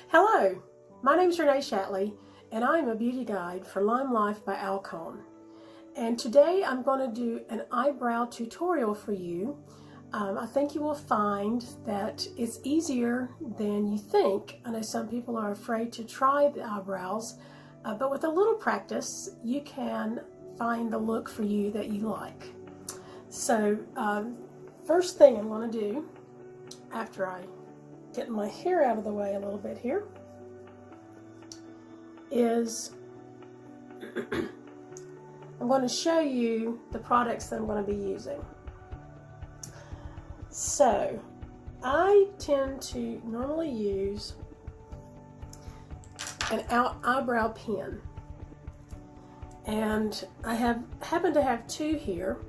Hello, my name is Renee Shatley, and I am a beauty guide for Lime Life by Alcone. And today I'm going to do an eyebrow tutorial for you. I think you will find that it's easier than you think. I know some people are afraid to try the eyebrows, but with a little practice, you can find the look for you that you like. So, first thing I'm going to do, after I get my hair out of the way a little bit here, is I'm going to show you the products that I'm going to be using. So, I tend to normally use an eyebrow pen, and I happen to have two here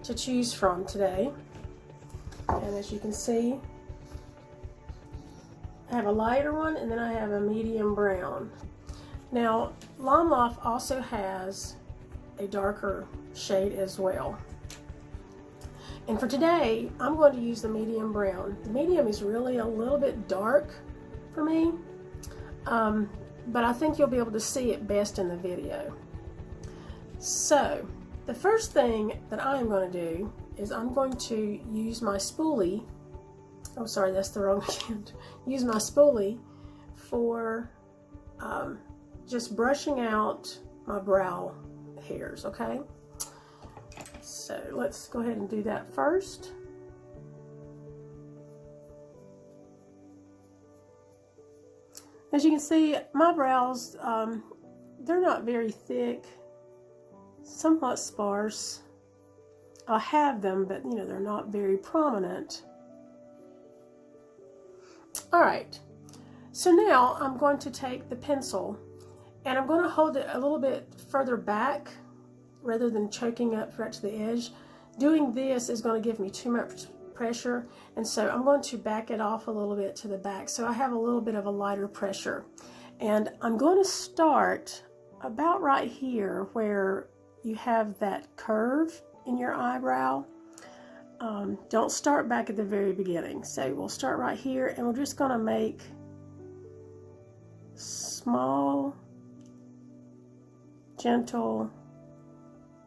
to choose from today. And as you can see, I have a lighter one and then I have a medium brown. Now, Lime Life also has a darker shade as well. And for today, I'm going to use the medium brown. The medium is really a little bit dark for me, but I think you'll be able to see it best in the video. So, the first thing that I am going to do is I'm going to use my spoolie. Oh, sorry, that's the wrong hand. Use my spoolie for just brushing out my brow hairs, okay? So let's go ahead and do that first. As you can see, my brows, they're not very thick, somewhat sparse. I have them, but you know, they're not very prominent. All right, so now I'm going to take the pencil and I'm going to hold it a little bit further back rather than choking up right to the edge. Doing this is going to give me too much pressure, and so I'm going to back it off a little bit to the back so I have a little bit of a lighter pressure. And I'm going to start about right here where you have that curve in your eyebrow. Don't start back at the very beginning. So we'll start right here and we're just going to make small, gentle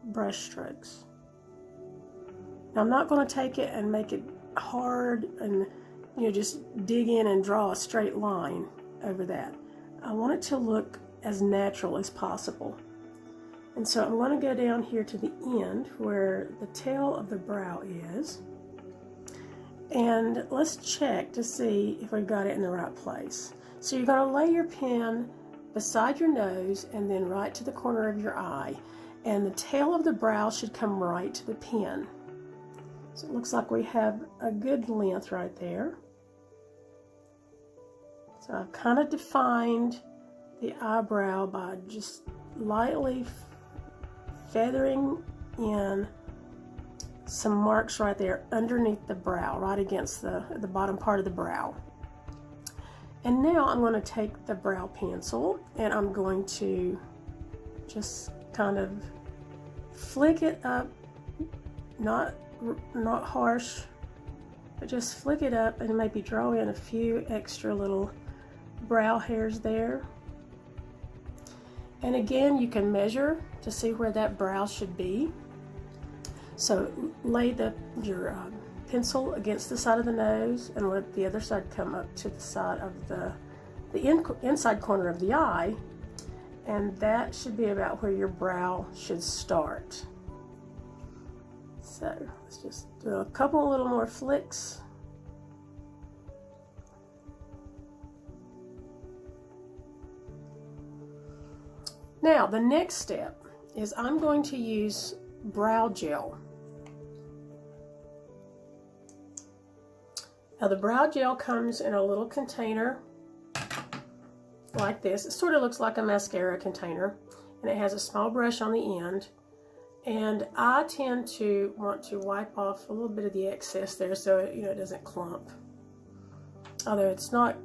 brush strokes. Now I'm not going to take it and make it hard and just dig in and draw a straight line over that. I want it to look as natural as possible. And so I'm going to go down here to the end where the tail of the brow is. And let's check to see if we've got it in the right place. So you're going to lay your pen beside your nose and then right to the corner of your eye. And the tail of the brow should come right to the pen. So it looks like we have a good length right there. So I've kind of defined the eyebrow by just lightly feathering in some marks right there underneath the brow, right against the bottom part of the brow. And now I'm going to take the brow pencil and I'm going to just kind of flick it up, not harsh, but just flick it up and maybe draw in a few extra little brow hairs there. And again, you can measure to see where that brow should be. So lay your pencil against the side of the nose and let the other side come up to the side of the inside corner of the eye, and that should be about where your brow should start. So let's just do a couple little more flicks. Now the next step is I'm going to use brow gel. Now the brow gel comes in a little container like this. It sort of looks like a mascara container, and it has a small brush on the end. And I tend to want to wipe off a little bit of the excess there so it doesn't clump. Although it's not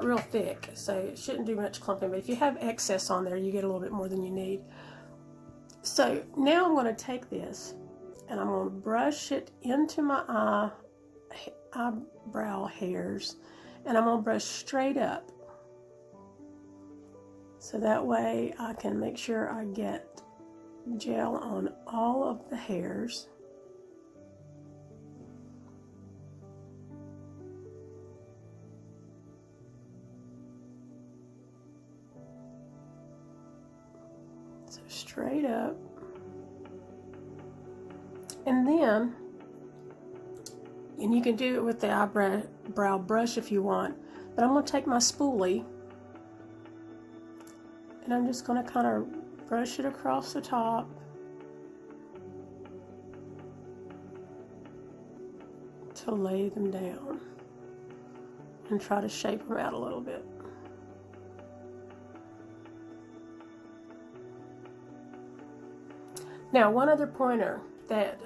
real thick, so it shouldn't do much clumping, but if you have excess on there, you get a little bit more than you need. So now I'm going to take this and I'm going to brush it into my eyebrow hairs And I'm going to brush straight up. So that way I can make sure I get gel on all of the hairs. So straight up. And then, and you can do it with the eyebrow brush if you want, but I'm going to take my spoolie and I'm just going to kind of brush it across the top. To lay them down and try to shape them out a little bit. Now, one other pointer that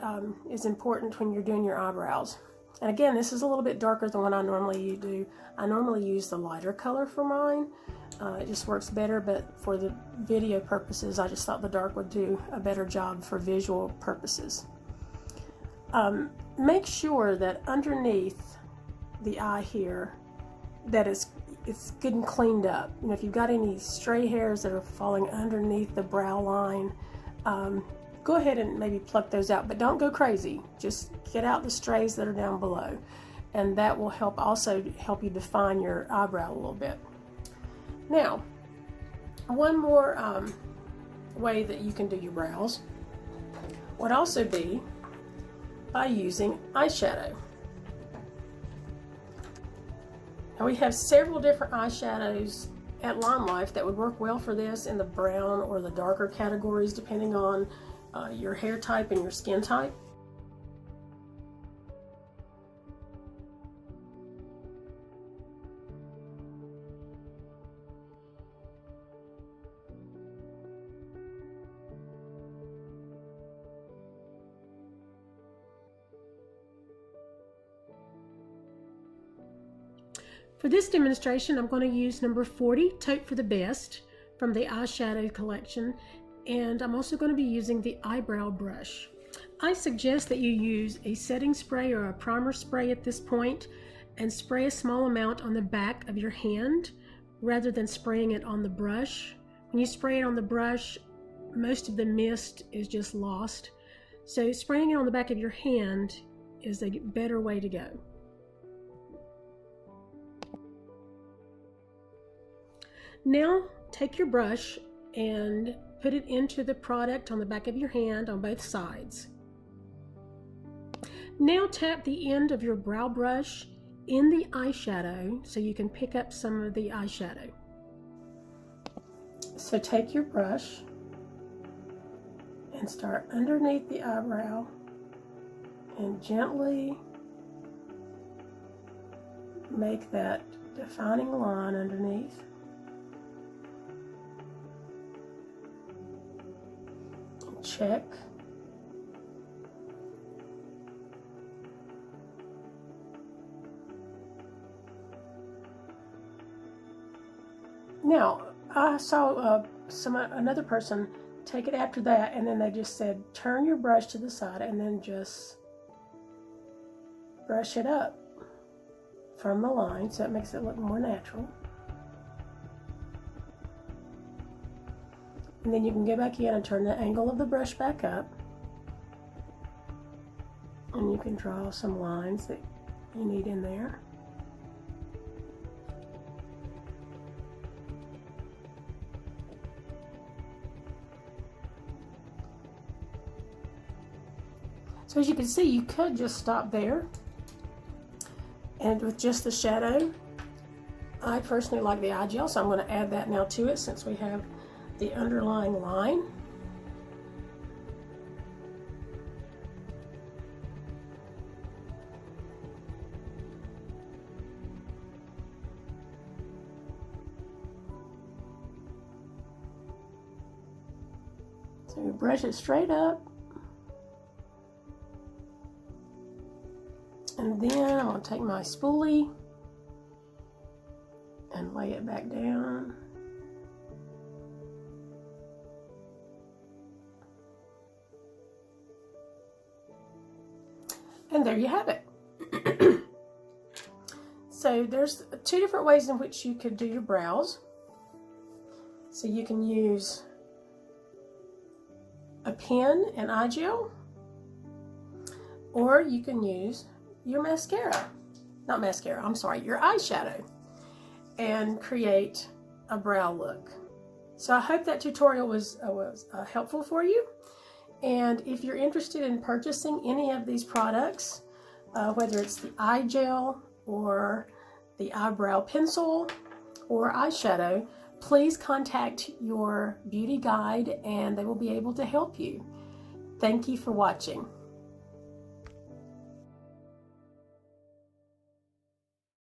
is important when you're doing your eyebrows, and again, this is a little bit darker than what I normally do. I normally use the lighter color for mine. It just works better, but for the video purposes, I just thought the dark would do a better job for visual purposes. Make sure that underneath the eye here, that it's good and cleaned up. You know, if you've got any stray hairs that are falling underneath the brow line, go ahead and maybe pluck those out, but don't go crazy. Just get out the strays that are down below, and that will also help you define your eyebrow a little bit. Now, one more way that you can do your brows would also be by using eyeshadow. Now, we have several different eyeshadows at Lime Life that would work well for this in the brown or the darker categories, depending on your hair type and your skin type. For this demonstration, I'm going to use number 40, Tote for the Best, from the Eyeshadow collection, and I'm also going to be using the eyebrow brush. I suggest that you use a setting spray or a primer spray at this point and spray a small amount on the back of your hand rather than spraying it on the brush. When you spray it on the brush, most of the mist is just lost. So spraying it on the back of your hand is a better way to go. Now take your brush and put it into the product on the back of your hand on both sides. Now tap the end of your brow brush in the eyeshadow so you can pick up some of the eyeshadow. So take your brush and start underneath the eyebrow and gently make that defining line underneath. Check. Now, I saw another person take it after that, and then they just said, turn your brush to the side and then just brush it up from the line so it makes it look more natural. And then you can go back in and turn the angle of the brush back up. And you can draw some lines that you need in there. So as you can see, you could just stop there. And with just the shadow, I personally like the eye gel, so I'm going to add that now to it since we have the underlying line. So you brush it straight up, and then I'm going to take my spoolie and lay it back down. And there you have it. So there's two different ways in which you could do your brows. So you can use a pen and eye gel, or you can use your mascara, not mascara, I'm sorry, your eyeshadow, and create a brow look. So I hope that tutorial was helpful for you. And if you're interested in purchasing any of these products, whether it's the eye gel or the eyebrow pencil or eyeshadow, please contact your beauty guide and they will be able to help you. Thank you for watching.